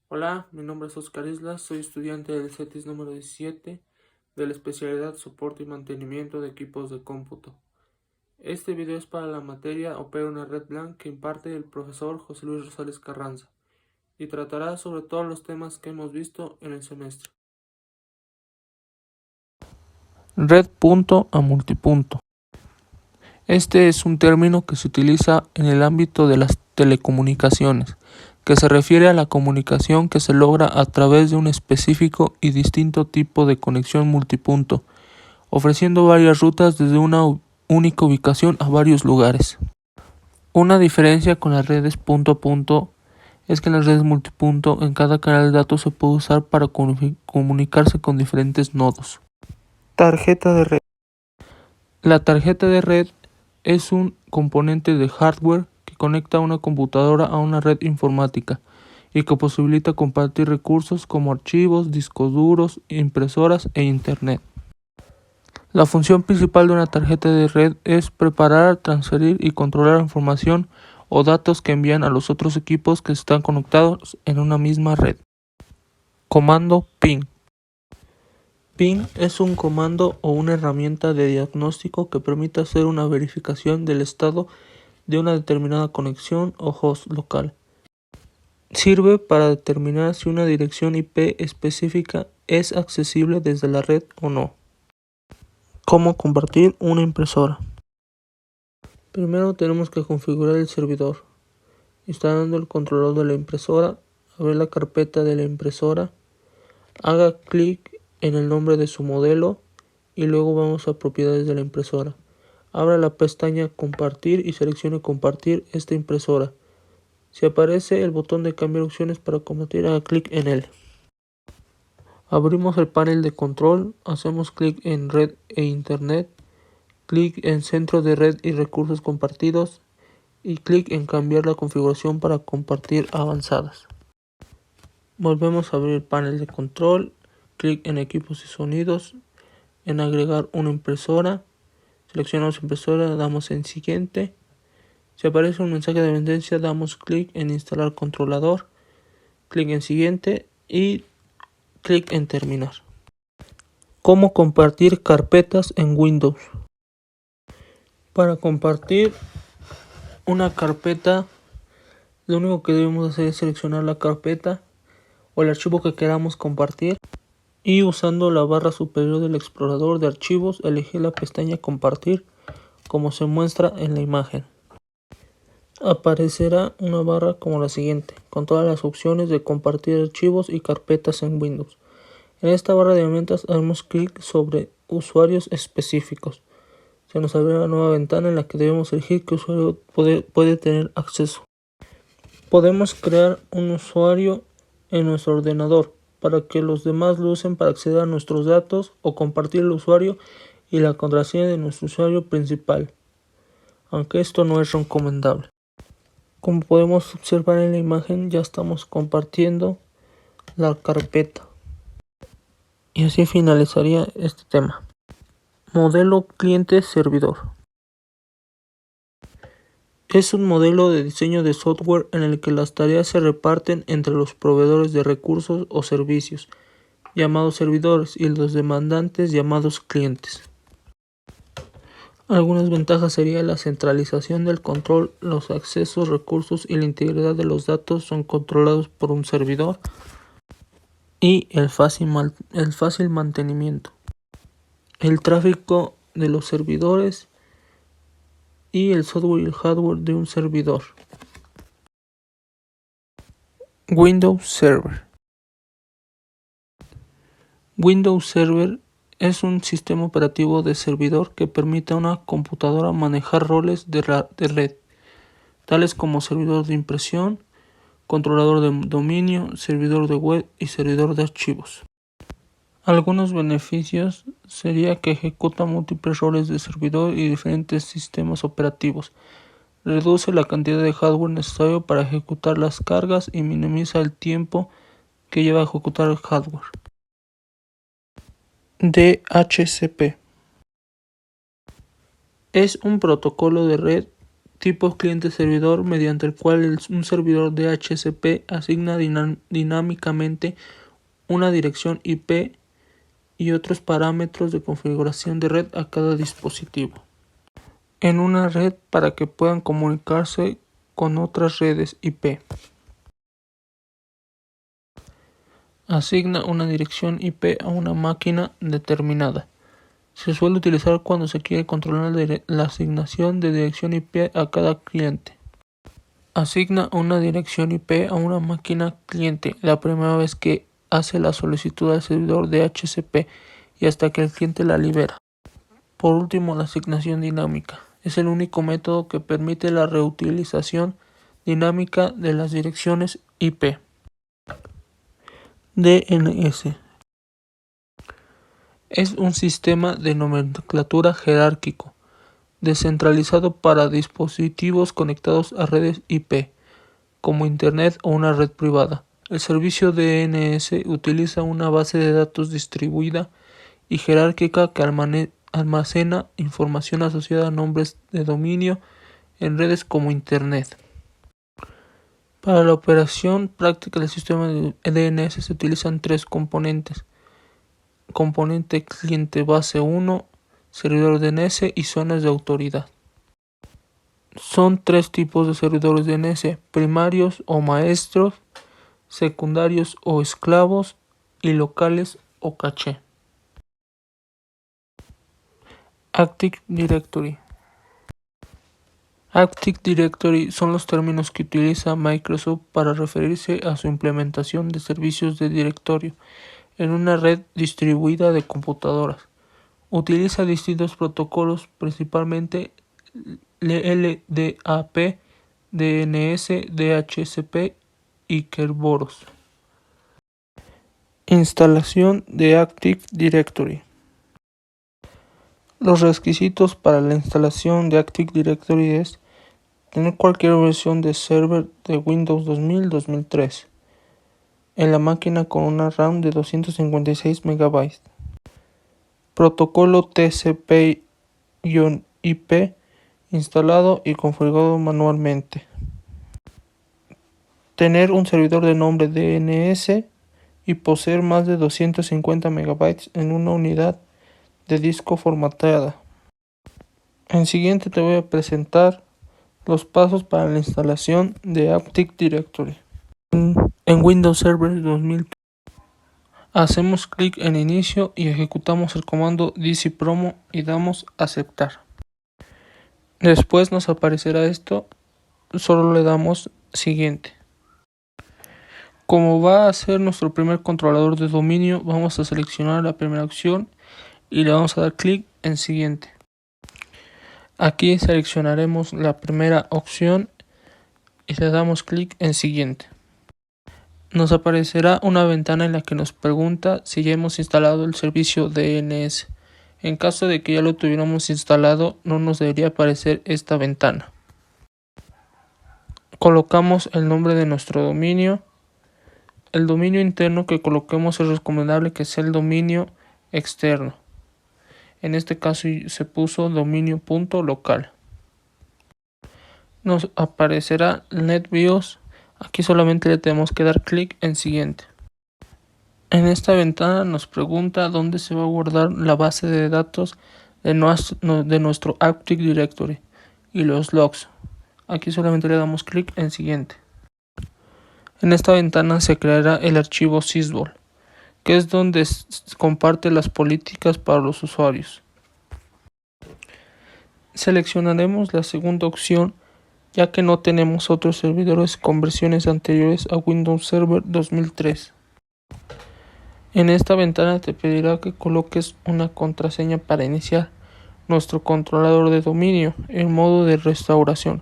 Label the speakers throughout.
Speaker 1: Hola, mi nombre es Oscar Islas, soy estudiante del CETIS número 17 de la especialidad Soporte y Mantenimiento de Equipos de Cómputo. Este video es para la materia Opera una red LAN que imparte el profesor José Luis Rosales Carranza y tratará sobre todos los temas que hemos visto en el semestre. Red punto a multipunto. Este es un término que se utiliza en el ámbito de las telecomunicaciones, que se refiere a la comunicación que se logra a través de un específico y distinto tipo de conexión multipunto, ofreciendo varias rutas desde una única ubicación a varios lugares. Una diferencia con las redes punto a punto es que en las redes multipunto en cada canal de datos se puede usar para comunicarse con diferentes nodos. Tarjeta de red. La tarjeta de red es un componente de hardware que conecta una computadora a una red informática y que posibilita compartir recursos como archivos, discos duros, impresoras e internet. La función principal de una tarjeta de red es preparar, transferir y controlar información o datos que envían a los otros equipos que están conectados en una misma red. Comando ping. Ping es un comando o una herramienta de diagnóstico que permite hacer una verificación del estado de una determinada conexión o host local. Sirve para determinar si una dirección IP específica es accesible desde la red o no. ¿Cómo compartir una impresora? Primero tenemos que configurar el servidor. Instalando el controlador de la impresora, abrir la carpeta de la impresora, haga clic en el nombre de su modelo y luego vamos a propiedades de la impresora. Abra la pestaña compartir y seleccione compartir esta impresora. Si aparece el botón de cambiar opciones para compartir, haga clic en él. Abrimos el panel de control, hacemos clic en red e internet, clic en centro de red y recursos compartidos y clic en cambiar la configuración para compartir avanzadas. Volvemos a abrir el panel de control, clic en equipos y sonidos, en agregar una impresora, seleccionamos impresora, damos en siguiente. Si aparece un mensaje de dependencia, damos clic en instalar controlador, clic en siguiente y clic en terminar. ¿Cómo compartir carpetas en Windows? Para compartir una carpeta, lo único que debemos hacer es seleccionar la carpeta o el archivo que queramos compartir y usando la barra superior del explorador de archivos elegir la pestaña compartir como se muestra en la imagen. Aparecerá una barra como la siguiente con todas las opciones de compartir archivos y carpetas en Windows. En esta barra de herramientas hacemos clic sobre usuarios específicos. Se nos abrirá una nueva ventana en la que debemos elegir qué usuario puede tener acceso. Podemos crear un usuario en nuestro ordenador para que los demás lo usen para acceder a nuestros datos o compartir el usuario y la contraseña de nuestro usuario principal, aunque esto no es recomendable. Como podemos observar en la imagen, ya estamos compartiendo la carpeta. Y así finalizaría este tema. Modelo cliente-servidor. Es un modelo de diseño de software en el que las tareas se reparten entre los proveedores de recursos o servicios, llamados servidores, y los demandantes, llamados clientes. Algunas ventajas serían la centralización del control, los accesos, recursos y la integridad de los datos son controlados por un servidor y el fácil mantenimiento. El tráfico de los servidores y el software y el hardware de un servidor. Windows Server. Windows Server es un sistema operativo de servidor que permite a una computadora manejar roles de red, tales como servidor de impresión, controlador de dominio, servidor de web y servidor de archivos. Algunos beneficios sería que ejecuta múltiples roles de servidor y diferentes sistemas operativos. Reduce la cantidad de hardware necesario para ejecutar las cargas y minimiza el tiempo que lleva a ejecutar el hardware. DHCP es un protocolo de red Tipo cliente-servidor, mediante el cual un servidor DHCP asigna dinámicamente una dirección IP y otros parámetros de configuración de red a cada dispositivo en una red para que puedan comunicarse con otras redes IP. Asigna una dirección IP a una máquina determinada. Se suele utilizar cuando se quiere controlar la asignación de dirección IP a cada cliente. Asigna una dirección IP a una máquina cliente la primera vez que hace la solicitud al servidor DHCP y hasta que el cliente la libera. Por último, la asignación dinámica. Es el único método que permite la reutilización dinámica de las direcciones IP. DNS. Es un sistema de nomenclatura jerárquico, descentralizado para dispositivos conectados a redes IP, como Internet o una red privada. El servicio DNS utiliza una base de datos distribuida y jerárquica que almacena información asociada a nombres de dominio en redes como Internet. Para la operación práctica del sistema de DNS se utilizan tres componentes: componente cliente base 1, servidor DNS y zonas de autoridad. Son tres tipos de servidores DNS: primarios o maestros, secundarios o esclavos y locales o caché. Active Directory. Active Directory son los términos que utiliza Microsoft para referirse a su implementación de servicios de directorio en una red distribuida de computadoras. Utiliza distintos protocolos, principalmente LDAP, DNS, DHCP y Kerberos. Instalación de Active Directory. Los requisitos para la instalación de Active Directory es tener cualquier versión de server de Windows 2000-2003 en la máquina con una RAM de 256 MB. Protocolo TCP/IP instalado y configurado manualmente. Tener un servidor de nombre DNS y poseer más de 250 MB en una unidad de disco formateada. En siguiente te voy a presentar los pasos para la instalación de Active Directory. En Windows Server 2000 hacemos clic en inicio y ejecutamos el comando dcpromo y damos aceptar. Después nos aparecerá esto, solo le damos siguiente. Como va a ser nuestro primer controlador de dominio, vamos a seleccionar la primera opción y le vamos a dar clic en siguiente. Aquí seleccionaremos la primera opción y le damos clic en siguiente. Nos aparecerá una ventana en la que nos pregunta si ya hemos instalado el servicio DNS. En caso de que ya lo tuviéramos instalado, no nos debería aparecer esta ventana. Colocamos el nombre de nuestro dominio. El dominio interno que coloquemos es recomendable que sea el dominio externo. En este caso se puso dominio.local. Nos aparecerá NetBIOS. Aquí solamente le tenemos que dar clic en siguiente. En esta ventana nos pregunta dónde se va a guardar la base de datos de nuestro Active Directory y los logs. Aquí solamente le damos clic en siguiente. En esta ventana se creará el archivo sysvol, que es donde comparte las políticas para los usuarios. Seleccionaremos la segunda opción, ya que no tenemos otros servidores con versiones anteriores a Windows Server 2003. En esta ventana te pedirá que coloques una contraseña para iniciar nuestro controlador de dominio en modo de restauración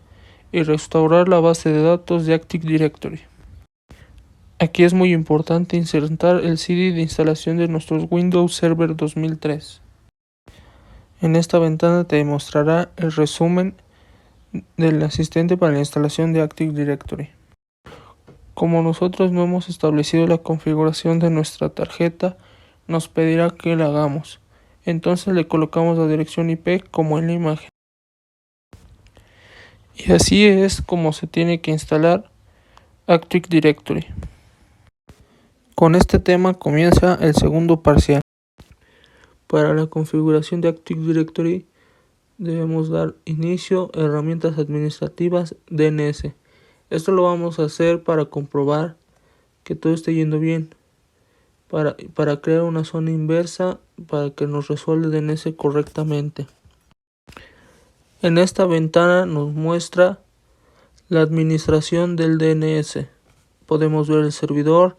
Speaker 1: y restaurar la base de datos de Active Directory. Aquí es muy importante insertar el CD de instalación de nuestros Windows Server 2003. En esta ventana te mostrará el resumen del asistente para la instalación de Active Directory. Como nosotros no hemos establecido la configuración de nuestra tarjeta, nos pedirá que la hagamos. Entonces le colocamos la dirección IP como en la imagen. Y así es como se tiene que instalar Active Directory. Con este tema comienza el segundo parcial. Para la configuración de Active Directory debemos dar inicio a herramientas administrativas DNS. Esto lo vamos a hacer para comprobar que todo esté yendo bien. Para crear una zona inversa para que nos resuelva el DNS correctamente. En esta ventana nos muestra la administración del DNS. Podemos ver el servidor,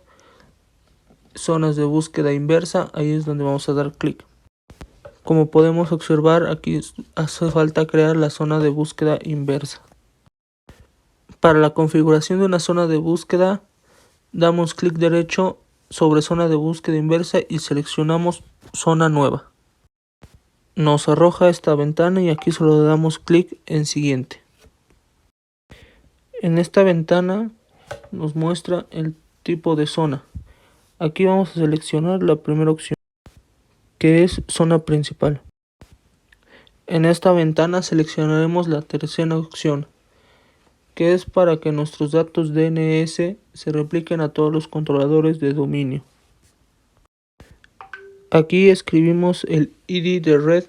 Speaker 1: zonas de búsqueda inversa, ahí es donde vamos a dar clic. Como podemos observar, aquí hace falta crear la zona de búsqueda inversa. Para la configuración de una zona de búsqueda, damos clic derecho sobre zona de búsqueda inversa y seleccionamos zona nueva. Nos arroja esta ventana y aquí solo le damos clic en siguiente. En esta ventana nos muestra el tipo de zona. Aquí vamos a seleccionar la primera opción, que es zona principal. En esta ventana seleccionaremos la tercera opción, que es para que nuestros datos DNS se repliquen a todos los controladores de dominio. Aquí escribimos el ID de red,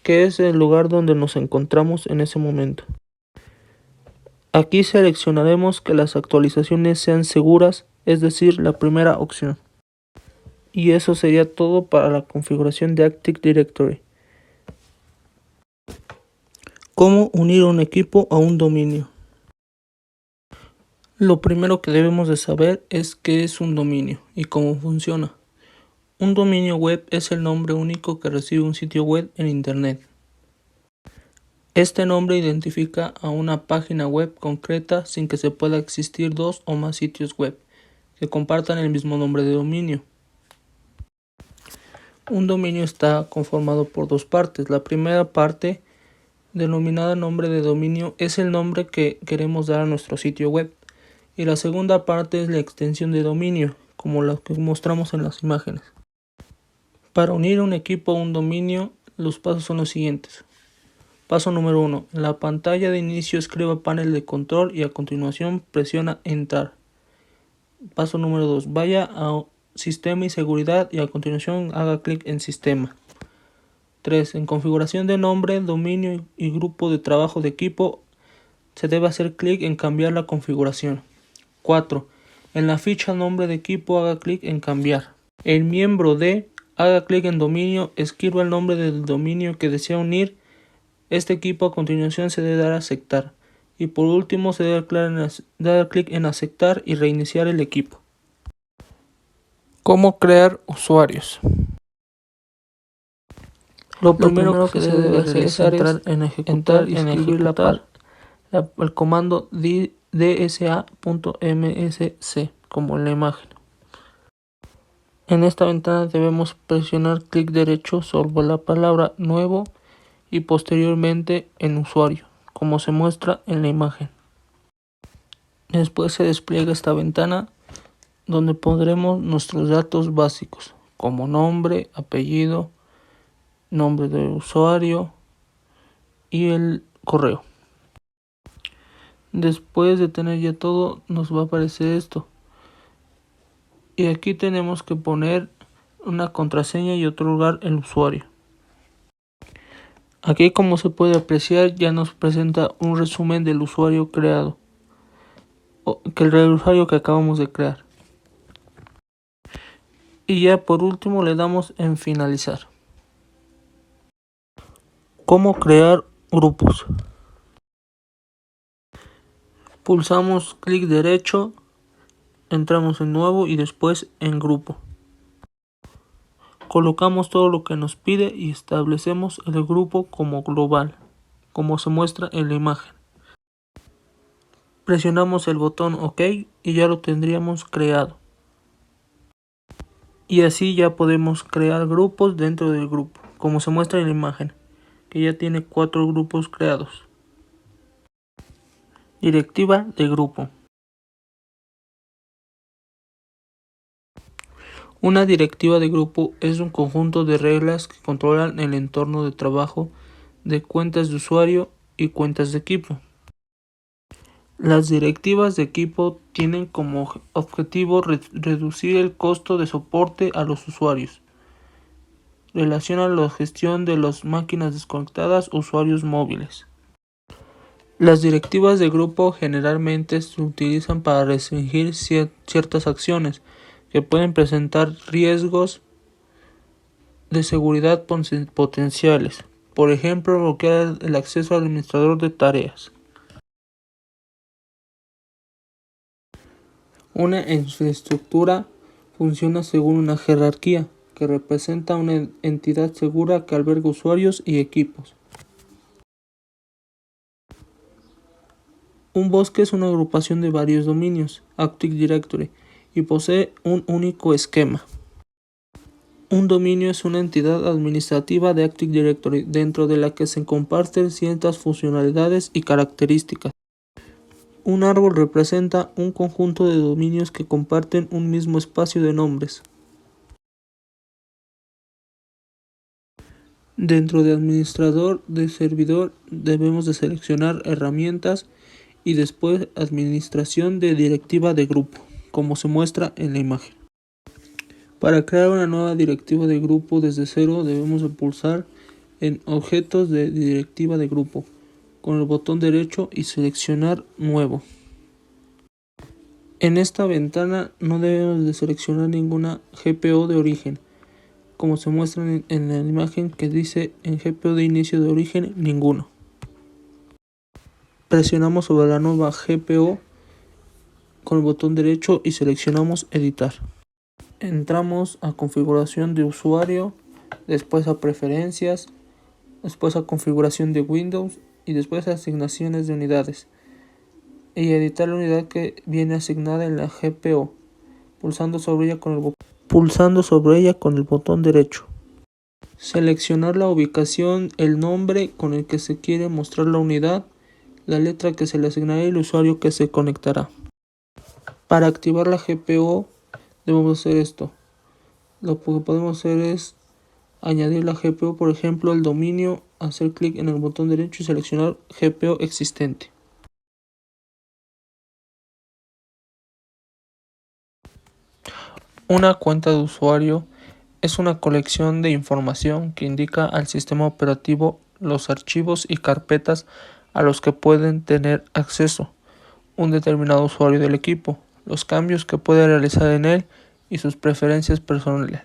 Speaker 1: que es el lugar donde nos encontramos en ese momento. Aquí seleccionaremos que las actualizaciones sean seguras, es decir, la primera opción. Y eso sería todo para la configuración de Active Directory. ¿Cómo unir un equipo a un dominio? Lo primero que debemos de saber es qué es un dominio y cómo funciona. Un dominio web es el nombre único que recibe un sitio web en Internet. Este nombre identifica a una página web concreta sin que se pueda existir dos o más sitios web que compartan el mismo nombre de dominio. Un dominio está conformado por dos partes. La primera parte, denominada nombre de dominio, es el nombre que queremos dar a nuestro sitio web. Y la segunda parte es la extensión de dominio, como la que mostramos en las imágenes. Para unir un equipo a un dominio, los pasos son los siguientes. Paso número 1. En la pantalla de inicio escriba panel de control y a continuación presiona Entrar. Paso número 2. Vaya a Sistema y Seguridad y a continuación haga clic en Sistema. 3. En configuración de nombre, dominio y grupo de trabajo de equipo se debe hacer clic en cambiar la configuración. 4. En la ficha nombre de equipo haga clic en cambiar. En miembro de, haga clic en dominio, escriba el nombre del dominio que desea unir. Este equipo a continuación se debe dar a aceptar. Y por último se debe dar clic en aceptar y reiniciar el equipo. ¿Cómo crear usuarios? Lo primero que se debe realizar es ejecutar y escribir el comando dsa.msc como en la imagen. En esta ventana debemos presionar clic derecho sobre la palabra nuevo y posteriormente en usuario, como se muestra en la imagen. Después se despliega esta ventana donde pondremos nuestros datos básicos como nombre, apellido, nombre de usuario y el correo. Después de tener ya todo, nos va a aparecer esto. Y aquí tenemos que poner una contraseña y otro lugar el usuario. Aquí, como se puede apreciar, ya nos presenta un resumen del usuario creado, el usuario que acabamos de crear. Y ya por último le damos en finalizar. ¿Cómo crear grupos? Pulsamos clic derecho, entramos en nuevo y después en grupo. Colocamos todo lo que nos pide y establecemos el grupo como global, como se muestra en la imagen. Presionamos el botón OK y ya lo tendríamos creado. Y así ya podemos crear grupos dentro del grupo, como se muestra en la imagen, que ya tiene 4 grupos creados. Directiva de grupo. Una directiva de grupo es un conjunto de reglas que controlan el entorno de trabajo de cuentas de usuario y cuentas de equipo. Las directivas de equipo tienen como objetivo reducir el costo de soporte a los usuarios. Relacionan la gestión de las máquinas desconectadas a usuarios móviles. Las directivas de grupo generalmente se utilizan para restringir ciertas acciones que pueden presentar riesgos de seguridad potenciales. Por ejemplo, bloquear el acceso al administrador de tareas. Una infraestructura funciona según una jerarquía que representa una entidad segura que alberga usuarios y equipos. Un bosque es una agrupación de varios dominios, Active Directory, y posee un único esquema. Un dominio es una entidad administrativa de Active Directory dentro de la que se comparten ciertas funcionalidades y características. Un árbol representa un conjunto de dominios que comparten un mismo espacio de nombres. Dentro de administrador de servidor debemos de seleccionar herramientas y después administración de directiva de grupo, como se muestra en la imagen. Para crear una nueva directiva de grupo desde cero debemos de pulsar en objetos de directiva de grupo con el botón derecho y seleccionar nuevo. En esta ventana no debemos de seleccionar ninguna GPO de origen, como se muestra en la imagen que dice en GPO de inicio de origen ninguno. Presionamos sobre la nueva GPO con el botón derecho y seleccionamos editar. Entramos a configuración de usuario, después a preferencias, después a configuración de Windows y después a asignaciones de unidades y editar la unidad que viene asignada en la GPO, pulsando sobre ella con el botón derecho. Seleccionar la ubicación, el nombre con el que se quiere mostrar la unidad, la letra que se le asignará y el usuario que se conectará. Para activar la GPO debemos hacer esto. Lo que podemos hacer es añadir la GPO, por ejemplo, el dominio, hacer clic en el botón derecho y seleccionar GPO existente. Una cuenta de usuario es una colección de información que indica al sistema operativo los archivos y carpetas a los que pueden tener acceso un determinado usuario del equipo, los cambios que puede realizar en él y sus preferencias personales.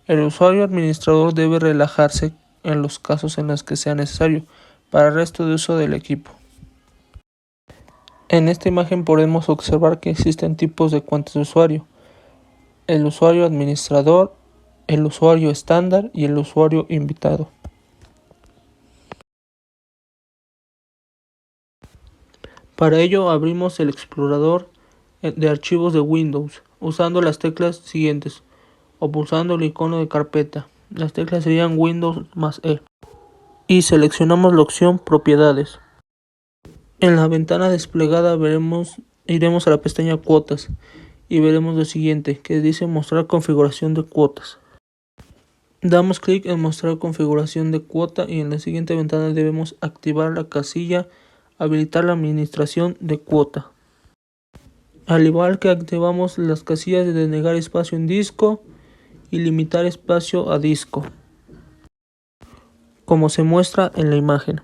Speaker 1: El usuario administrador debe relajarse en los casos en los que sea necesario para el resto de uso del equipo. En esta imagen podemos observar que existen tipos de cuentas de usuario: el usuario administrador, el usuario estándar y el usuario invitado. Para ello abrimos el explorador de archivos de Windows usando las teclas siguientes o pulsando el icono de carpeta. Las teclas serían Windows más E. Y seleccionamos la opción Propiedades. En la ventana desplegada iremos a la pestaña Cuotas y veremos lo siguiente, que dice Mostrar configuración de cuotas. Damos clic en Mostrar configuración de cuota y en la siguiente ventana debemos activar la casilla Habilitar la administración de cuota. Al igual que activamos las casillas de denegar espacio en disco y limitar espacio a disco, como se muestra en la imagen.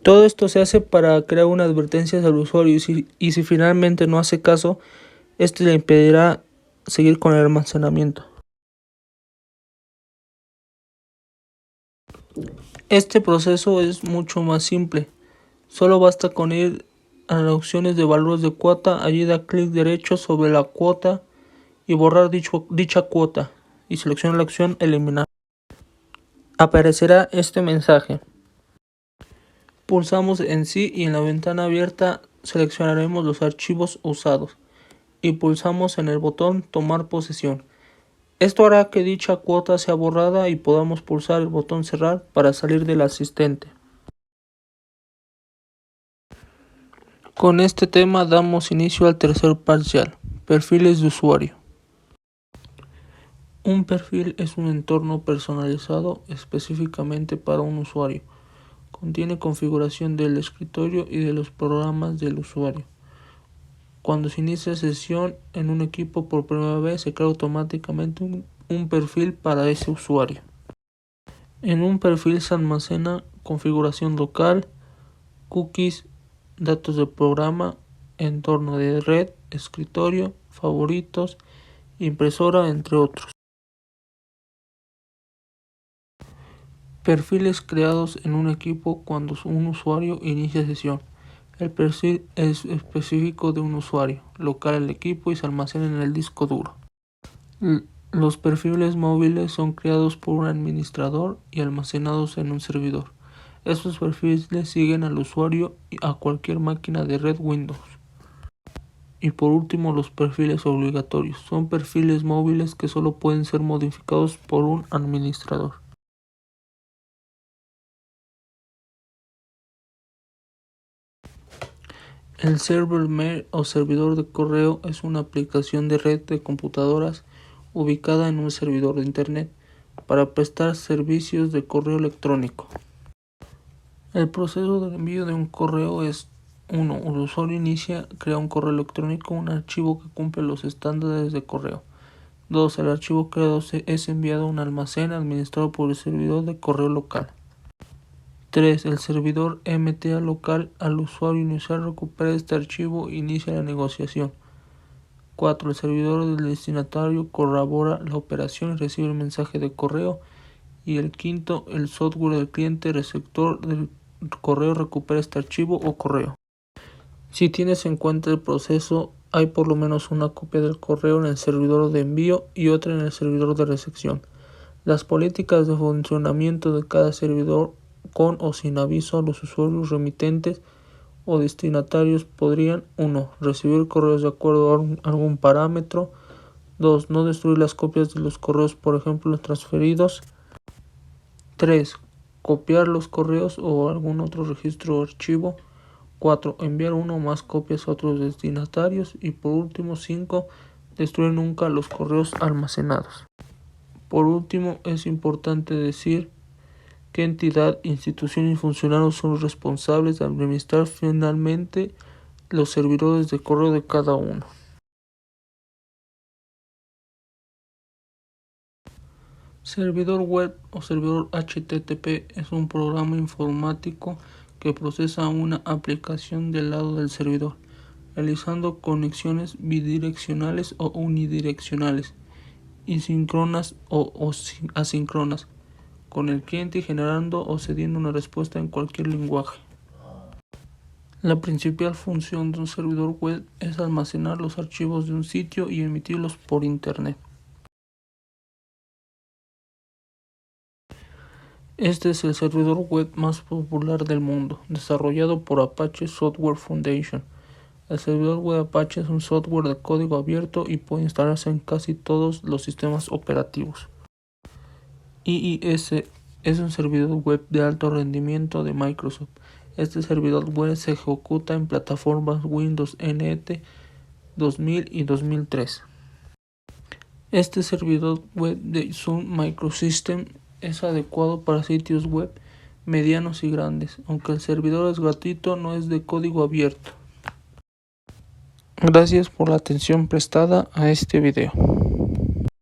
Speaker 1: Todo esto se hace para crear una advertencia al usuario y si finalmente no hace caso, este le impedirá seguir con el almacenamiento. Este proceso es mucho más simple. Solo basta con ir a las opciones de valores de cuota, allí da clic derecho sobre la cuota y borrar dicha cuota y selecciona la opción eliminar. Aparecerá este mensaje. Pulsamos en sí y en la ventana abierta seleccionaremos los archivos usados y pulsamos en el botón tomar posesión. Esto hará que dicha cuota sea borrada y podamos pulsar el botón cerrar para salir del asistente. Con este tema damos inicio al tercer parcial, perfiles de usuario. Un perfil es un entorno personalizado específicamente para un usuario, Contiene configuración del escritorio y de los programas del usuario. Cuando se inicia sesión en un equipo por primera vez, se crea automáticamente un perfil para ese usuario. En un perfil se almacena configuración local, cookies, datos del programa, entorno de red, escritorio, favoritos, impresora, entre otros. Perfiles creados en un equipo cuando un usuario inicia sesión. El perfil es específico de un usuario, local al equipo y se almacena en el disco duro. Los perfiles móviles son creados por un administrador y almacenados en un servidor. Estos perfiles siguen al usuario a cualquier máquina de red Windows. Y por último, los perfiles obligatorios. Son perfiles móviles que solo pueden ser modificados por un administrador. El server mail o servidor de correo es una aplicación de red de computadoras ubicada en un servidor de internet para prestar servicios de correo electrónico. El proceso de envío de un correo es 1. El usuario crea un correo electrónico, un archivo que cumple los estándares de correo. 2. El archivo creado es enviado a un almacén administrado por el servidor de correo local. 3. El servidor MTA local al usuario inicial recupera este archivo e inicia la negociación. 4. El servidor del destinatario corrobora la operación y recibe el mensaje de correo. Y el 5. El software del cliente receptor del correo recupera este archivo o correo. Si tienes en cuenta el proceso, hay por lo menos una copia del correo en el servidor de envío y otra en el servidor de recepción. Las políticas de funcionamiento de cada servidor con o sin aviso a los usuarios remitentes o destinatarios podrían: 1. Recibir correos de acuerdo a algún parámetro. 2. No destruir las copias de los correos, por ejemplo, los transferidos. 3. Copiar los correos o algún otro registro o archivo. 4. Enviar una o más copias a otros destinatarios. Y por último, 5. Destruir nunca los correos almacenados. Por último, es importante decir qué entidad, institución y funcionarios son los responsables de administrar finalmente los servidores de correo de cada uno. Servidor web o servidor HTTP es un programa informático que procesa una aplicación del lado del servidor, realizando conexiones bidireccionales o unidireccionales, y síncronas o asíncronas, con el cliente y generando o cediendo una respuesta en cualquier lenguaje. La principal función de un servidor web es almacenar los archivos de un sitio y emitirlos por Internet. Este es el servidor web más popular del mundo, desarrollado por Apache Software Foundation. El servidor web Apache es un software de código abierto y puede instalarse en casi todos los sistemas operativos. IIS es un servidor web de alto rendimiento de Microsoft. Este servidor web se ejecuta en plataformas Windows NT 2000 y 2003. Este servidor web de Sun Microsystems es adecuado para sitios web medianos y grandes. Aunque el servidor es gratuito, no es de código abierto. Gracias por la atención prestada a este video.